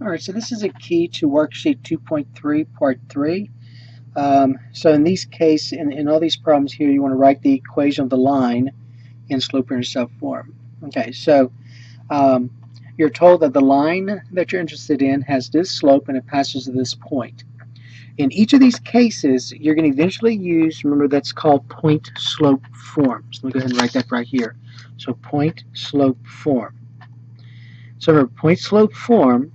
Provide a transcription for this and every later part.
Alright, so this is a key to worksheet 2.3, part 3. So in these cases, in all these problems here, you want to write the equation of the line in slope-intercept form. Okay, so you're told that the line that you're interested in has this slope and it passes to this point. In each of these cases, you're going to eventually use, remember, that's called point-slope form. So let me go ahead and write that right here. So point-slope form. So remember, point-slope form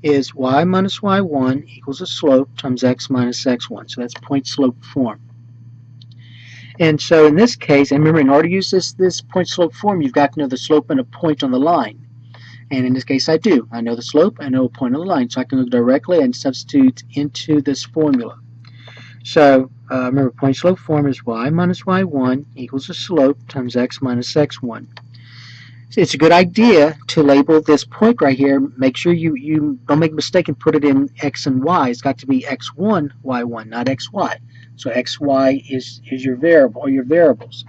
is y minus y1 equals a slope times x minus x1. So that's point-slope form. And so in this case, and remember, in order to use this point-slope form, you've got to know the slope and a point on the line. And in this case, I do. I know the slope, I know a point on the line. So I can look directly and substitute into this formula. So remember, point-slope form is y minus y1 equals a slope times x minus x1. It's a good idea to label this point right here. Make sure you don't make a mistake and put it in x and y. It's got to be x1, y1, not xy. So xy is your variable or your variables.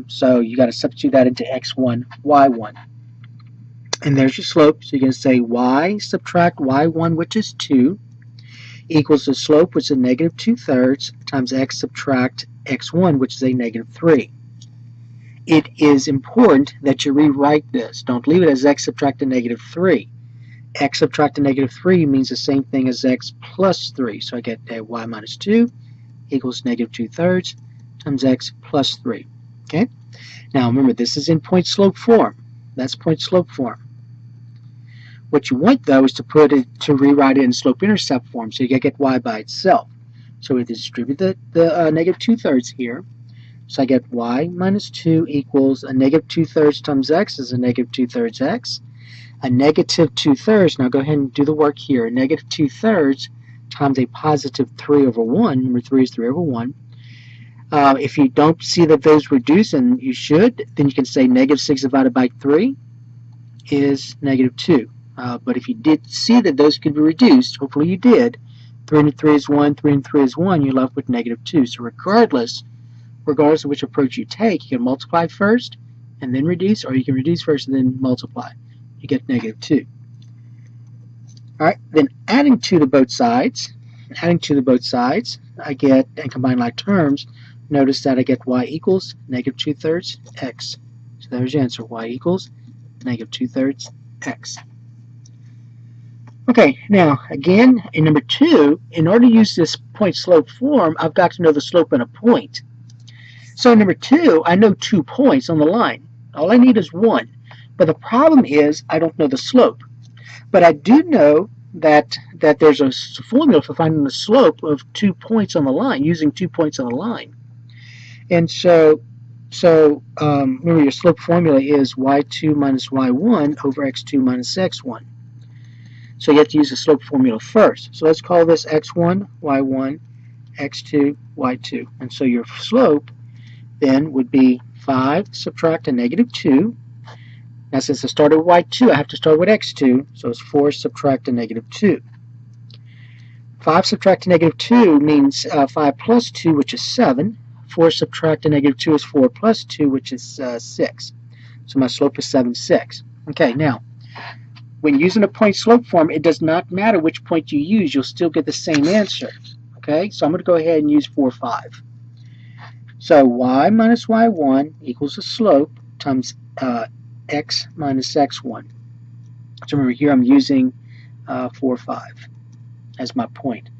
So you got to substitute that into x1, y1. And there's your slope. So you're going to say y subtract y1, which is 2, equals the slope, which is negative 2/3, times x subtract x1, which is a negative 3. It is important that you rewrite this. Don't leave it as x subtract a negative 3. X subtract a negative 3 means the same thing as x plus 3. So I get y minus 2 equals negative 2/3 times x plus 3. Okay? Now remember, this is in point-slope form. That's point-slope form. What you want, though, is to rewrite it in slope-intercept form, so you get y by itself. So we distribute the negative 2/3 here. So I get y minus 2 equals a negative 2/3 times x is a negative 2/3 x. A negative 2/3, now go ahead and do the work here. A negative 2/3 times a positive 3 over 1. Remember, 3 is 3 over 1. If you don't see that those reduce, and you should, then you can say negative 6 divided by 3 is negative 2. But if you did see that those could be reduced, hopefully you did, 3 into 3 is 1, 3 into 3 is 1, you're left with negative 2. So regardless of which approach you take, you can multiply first and then reduce, or you can reduce first and then multiply. You get negative 2. Alright, then adding 2 to both sides, I get, and combine like terms, notice that I get y equals negative 2/3 x. So there's your answer, y equals negative 2/3 x. Okay, now again, in number 2, in order to use this point-slope form, I've got to know the slope and a point. So in number 2, I know 2 points on the line. All I need is 1. But the problem is I don't know the slope. But I do know that there's a formula for finding the slope of 2 points on the line, using 2 points on the line. And so remember, your slope formula is y2 minus y1 over x2 minus x1. So you have to use the slope formula first. So let's call this x1, y1, x2, y2. And so your slope then would be 5 subtract a negative 2. Now since I started with y2, I have to start with x2. So it's 4 subtract a negative 2. 5 subtract a negative 2 means 5 plus 2, which is 7. 4 subtract a negative 2 is 4 plus 2, which is 6. So my slope is 7, 6. Okay, now, when using a point-slope form, it does not matter which point you use. You'll still get the same answer. Okay, so I'm going to go ahead and use 4, 5. So y minus y1 equals the slope times x minus x1. So remember, here I'm using 4, 5 as my point.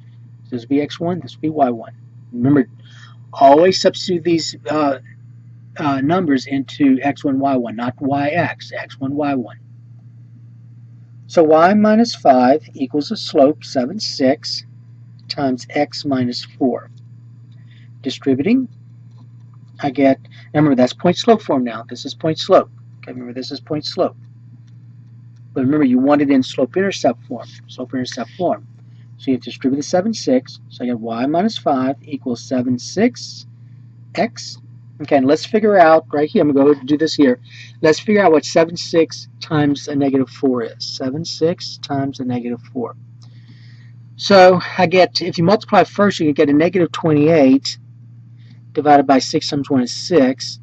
This will be x1, this will be y1. Remember, always substitute these numbers into x1, y1, not yx, x1, y1. So y minus 5 equals the slope 7, 6 times x minus 4. Distributing, I get, now remember, that's point-slope form now. This is point-slope. Okay, remember, this is point-slope. But remember, you want it in slope-intercept form. Slope-intercept form. So you have to distribute the 7, 6. So I get y minus 5 equals 7, 6 x. Okay, and let's figure out, right here, I'm going to go do this here. Let's figure out what 7, 6 times a negative 4 is. 7, 6 times a negative 4. So I get, if you multiply first, you can get a negative 28 divided by 6 times 1 is 6.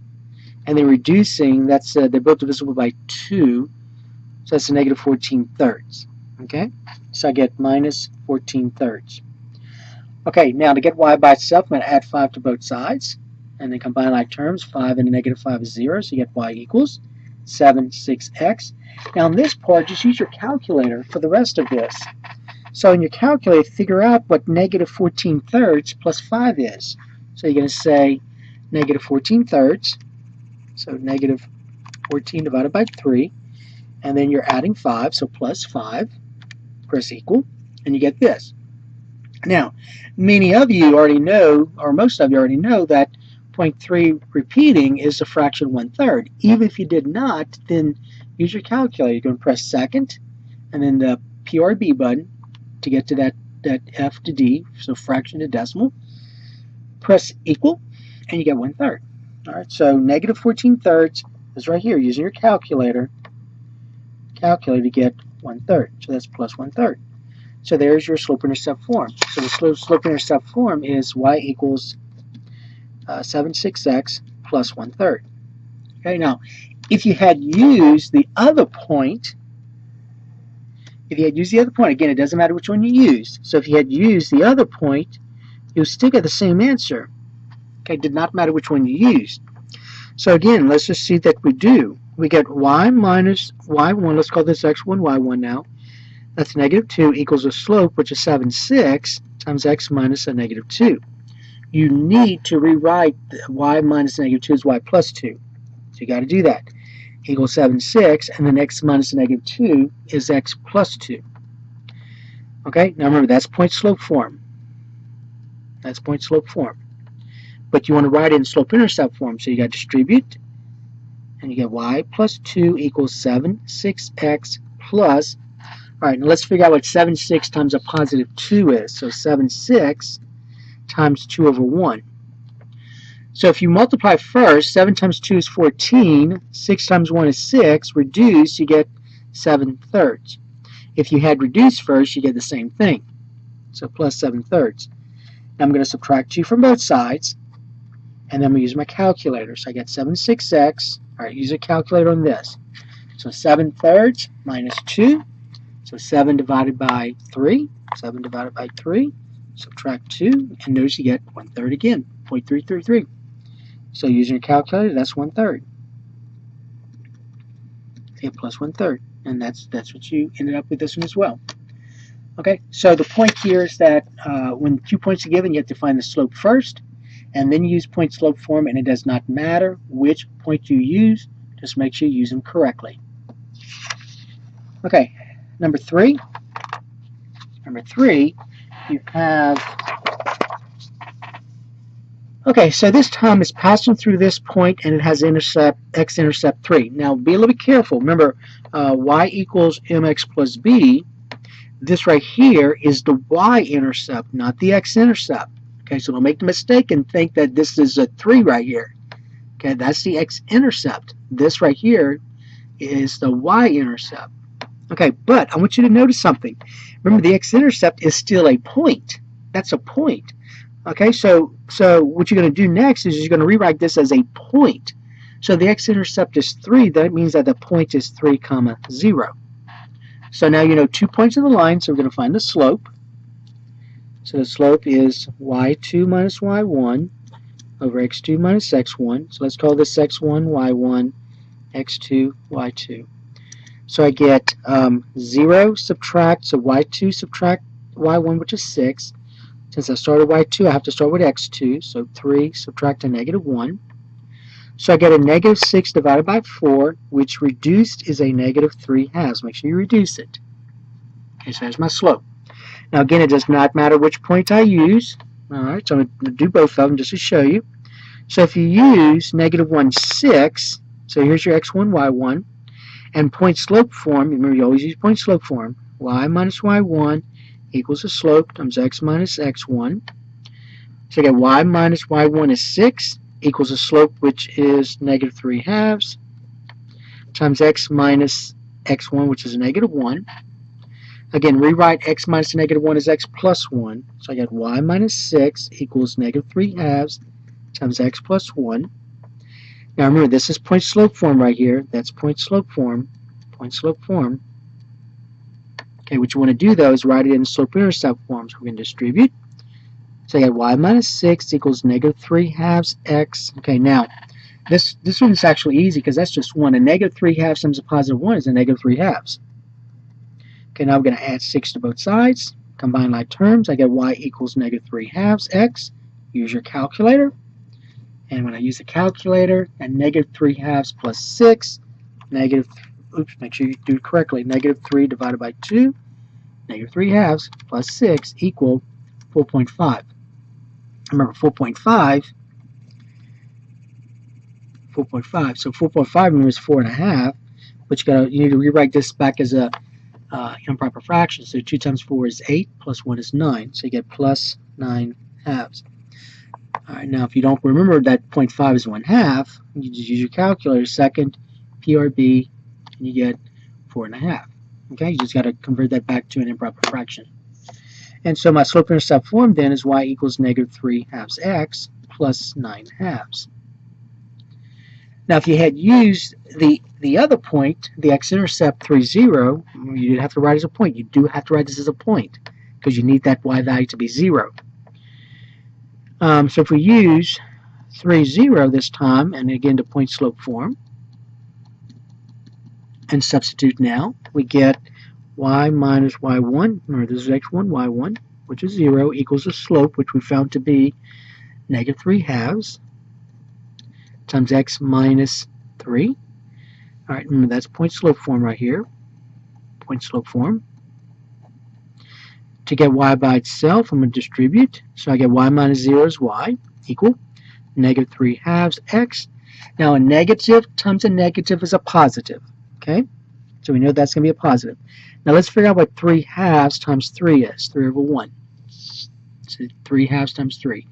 And then reducing, that's they're both divisible by 2. So that's a negative 14 thirds. Okay, so I get minus 14 thirds. Okay, now to get y by itself, I'm going to add 5 to both sides, and then combine like terms. 5 and a negative 5 is 0, so you get y equals 7 6x. Now in this part, just use your calculator for the rest of this. So in your calculator, figure out what negative 14 thirds plus 5 is. So you're going to say negative 14 thirds, so negative 14 divided by 3, and then you're adding 5, so plus 5, press equal, and you get this. Now, many of you already know, or most of you already know, that 0.3 repeating is a fraction of 1/3. Even if you did not, then use your calculator. You're going to press second, and then the PRB button to get to that F to D, so fraction to decimal. Press equal, and you get 1/3. All right, so negative 14 thirds is right here. Using your calculator to get 1/3. So that's plus 1/3. So there's your slope-intercept form. So the slope-intercept form is y equals 7 6x plus 1/3. Okay, now if you had used the other point, again, it doesn't matter which one you used. So if you had used the other point, you'll still get the same answer. Okay, it did not matter which one you used. So again, let's just see that we do. We get y minus y1, let's call this x1, y1 now. That's negative 2 equals a slope, which is 7 6 times x minus a negative 2. You need to rewrite y minus negative 2 as y plus 2. So you got to do that. Equals 7 6, and then x minus a negative 2 is x plus 2. Okay, now remember, that's point slope form. That's point slope form. But you want to write it in slope intercept form, so you got to distribute, and you get y plus 2 equals 7 6x plus. All right, now let's figure out what 7 6 times a positive 2 is. So 7 6 times 2 over 1. So if you multiply first, 7 times 2 is 14, 6 times 1 is 6, reduce, you get 7 thirds. If you had reduced first, you get the same thing. So plus 7 thirds. Now I'm going to subtract 2 from both sides, and then I'm going to use my calculator. So I get 7 6x. All right, use a calculator on this. So 7 thirds minus 2. So 7 divided by 3. 7 divided by 3. Subtract 2, and notice you get 1/3 again, 0.333. So using your calculator, that's 1/3. Okay, plus 1/3, and that's what you ended up with this one as well. Okay, so the point here is that when 2 points are given, you have to find the slope first, and then use point slope form, and it does not matter which point you use, just make sure you use them correctly. Okay, number 3. Number 3, you have. Okay, so this time it's passing through this point, and it has intercept x-intercept 3. Now be a little bit careful. Remember, y equals mx plus b. This right here is the y-intercept, not the x-intercept. Okay, so don't make the mistake and think that this is a 3 right here. Okay, that's the x-intercept. This right here is the y-intercept. Okay, but I want you to notice something. Remember, the x-intercept is still a point. That's a point. Okay, so what you're going to do next is you're going to rewrite this as a point. So the x-intercept is 3. That means that the point is 3, 0. So now you know 2 points of the line, so we're going to find the slope. So the slope is y2 minus y1 over x2 minus x1. So let's call this x1, y1, x2, y2. So I get 0 subtract, so y2 subtract y1, which is 6. Since I started y2, I have to start with x2, so 3 subtract a negative 1. So I get a negative 6 divided by 4, which reduced is a negative 3/2. Make sure you reduce it. Okay, so there's my slope. Now again, it does not matter which point I use. Alright, so I'm going to do both of them just to show you. So if you use negative 1 6, so here's your x1, y1, and point slope form, remember you always use point slope form, y minus y1 equals the slope times x minus x1. So I get y minus y1 is 6 equals the slope, which is negative 3/2, times x minus x1, which is a negative 1. Again, rewrite x minus a negative 1 as x plus 1. So I get y minus 6 equals negative 3/2 times x plus 1. Now remember, this is point slope form right here. That's point slope form. point slope form. Okay, what you want to do though is write it in slope-intercept form. So we're going to distribute. So I got y minus 6 equals negative 3 halves x. Okay, now this one's actually easy because that's just 1. A negative 3 halves times a positive 1 is a negative 3 halves. Okay, now we're going to add 6 to both sides. Combine like terms. I get y equals negative 3 halves x. Use your calculator. And when I use the calculator, and negative 3 halves plus 6, negative, oops, make sure you do it correctly, negative 3 divided by 2, negative 3 halves plus 6 equal 4.5. Remember, 4.5, so 4.5 remember is 4.5, but you need to rewrite this back as a improper fraction. So 2 times 4 is 8, plus 1 is 9, so you get plus 9 halves. Alright, now if you don't remember that 0.5 is 1/2, you just use your calculator, second, PRB, and you get 4.5. Okay, you just got to convert that back to an improper fraction. And so my slope-intercept form then is y equals negative 3 halves x plus 9 halves. Now if you had used the other point, the x-intercept 3, 0, you didn't have to write it as a point. You do have to write this as a point because you need that y value to be 0. So if we use 3, 0 this time, and again the point slope form, and substitute now, we get y minus y1, remember this is x1, y1, which is 0, equals the slope, which we found to be negative 3 halves, times x minus 3. Alright, remember that's point slope form right here, point slope form. To get y by itself, I'm going to distribute. So I get y minus 0 is y, equal negative 3 halves x. Now a negative times a negative is a positive. Okay? So we know that's going to be a positive. Now let's figure out what 3 halves times 3 is. 3 over 1. So 3 halves times 3.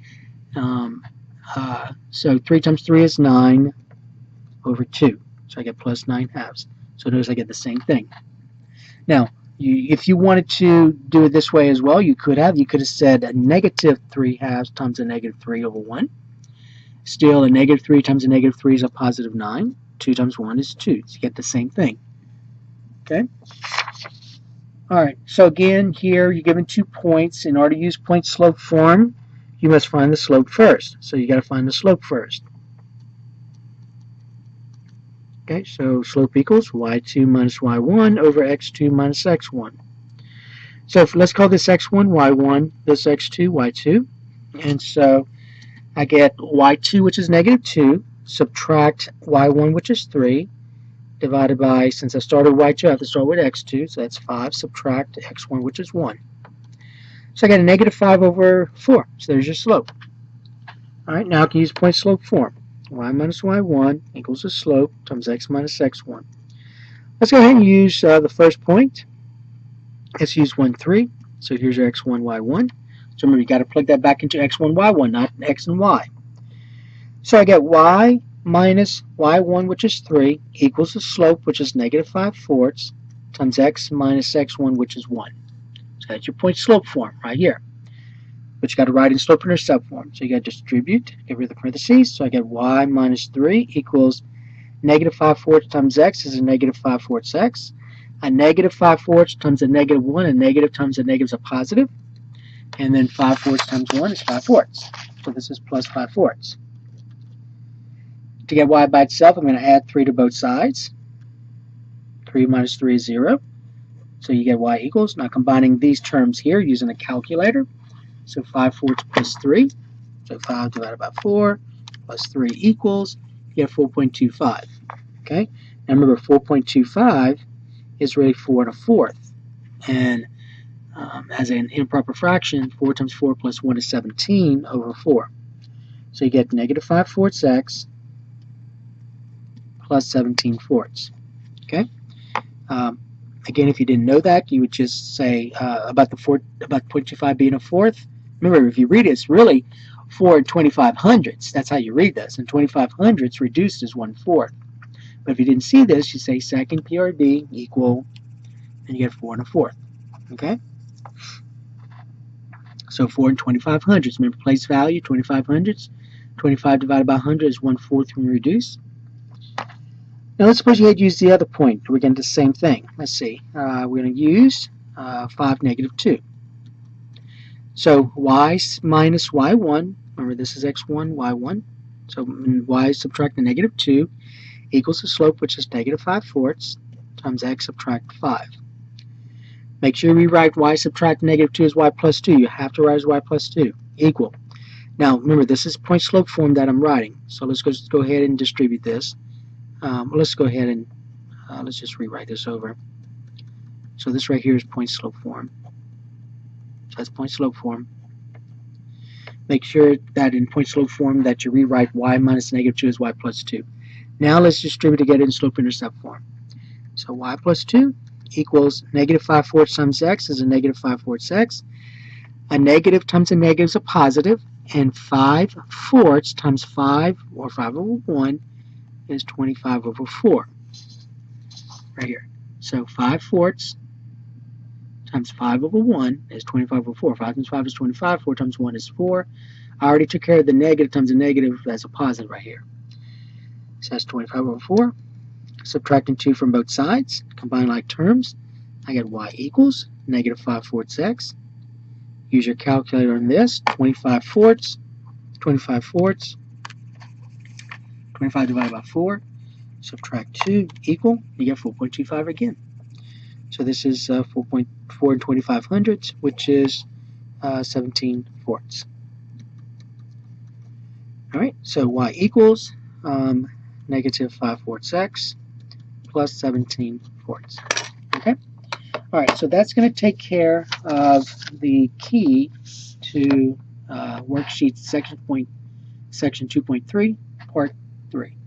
So 3 times 3 is 9 over 2. So I get plus 9 halves. So notice I get the same thing. Now, if you wanted to do it this way as well, you could have. You could have said a negative 3 halves times a negative 3 over 1. Still, a negative 3 times a negative 3 is a positive 9. 2 times 1 is 2. So you get the same thing. Okay? Alright, so again, here you're given 2 points. In order to use point slope form, you must find the slope first. So you got to find the slope first. Okay, so slope equals y2 minus y1 over x2 minus x1. So let's call this x1 y1, this x2 y2. And so I get y2, which is negative 2, subtract y1, which is 3, divided by, since I started with y2, I have to start with x2, so that's 5, subtract x1, which is 1. So I got a negative 5 over 4, so there's your slope. Alright, now I can use point slope form. Y minus y1 equals the slope times x minus x1. Let's go ahead and use the first point. Let's use 1, 3. So here's your x1, y1. So remember, you got to plug that back into x1, y1, not x and y. So I get y minus y1, which is 3, equals the slope, which is negative 5/4, times x minus x1, which is 1. So that's your point slope form right here. But you got to write in slope-intercept form. So you got to distribute, get rid of the parentheses. So I get y minus 3 equals negative 5/4 times x is a negative 5/4 x. A negative 5/4 times a negative 1, a negative times a negative is a positive. And then 5/4 times 1 is 5/4. So this is plus 5/4. To get y by itself, I'm going to add 3 to both sides. 3 minus 3 is 0. So you get y equals, now combining these terms here using a calculator. So 5/4 plus 3. So 5 divided by 4 plus 3 equals, you get 4.25. Okay? Now remember, 4.25 is really 4 1/4. And as an improper fraction, 4 times 4 plus 1 is 17 over 4. So you get negative 5/4 x plus 17/4. Okay? Again, if you didn't know that, you would just say about 0.25 being a fourth. Remember, if you read it, it's really 4 and 25/100ths. That's how you read this. And 25/100ths reduced is 1/4. But if you didn't see this, you say second PRB equal, and you get 4 1/4. Okay? So 4 and 25/100ths. Remember, place value, 25/100ths. 25 divided by 100 is 1/4 when we reduce. Now let's suppose you had used the other point. We're going to do the same thing. Let's see. We're going to use 5, negative 2. So y minus y1, remember this is x1, y1. So y subtract the negative 2 equals the slope, which is negative 5/4 times x subtract 5. Make sure you rewrite y subtract negative 2 as y plus 2. You have to write as y plus 2. Equal. Now remember, this is point slope form that I'm writing. So let's go ahead and distribute this. Let's go ahead and let's just rewrite this over. So this right here is point slope form. So that's point slope form. Make sure that in point slope form that you rewrite y minus negative 2 as y plus 2. Now let's distribute to get it in slope-intercept form. So y plus 2 equals negative 5/4 times x is a negative 5/4 x. A negative times a negative is a positive, and 5/4 times 5, or 5 over 1, is 25 over 4. Right here. So 5/4 times 5 over 1 is 25 over 4. 5 times 5 is 25. 4 times 1 is 4. I already took care of the negative times a negative as a positive right here. So that's 25 over 4. Subtracting 2 from both sides. Combine like terms. I get y equals negative 5/4 x. Use your calculator on this. 25/4. 25/4. 25 divided by 4. Subtract 2 equal. You get 4.25 again. So this is 4.4 and 25/100, which is 17/4. Alright, so y equals negative 5/4 x plus 17/4. Okay? Alright, so that's going to take care of the key to worksheet section 2.3, part 3.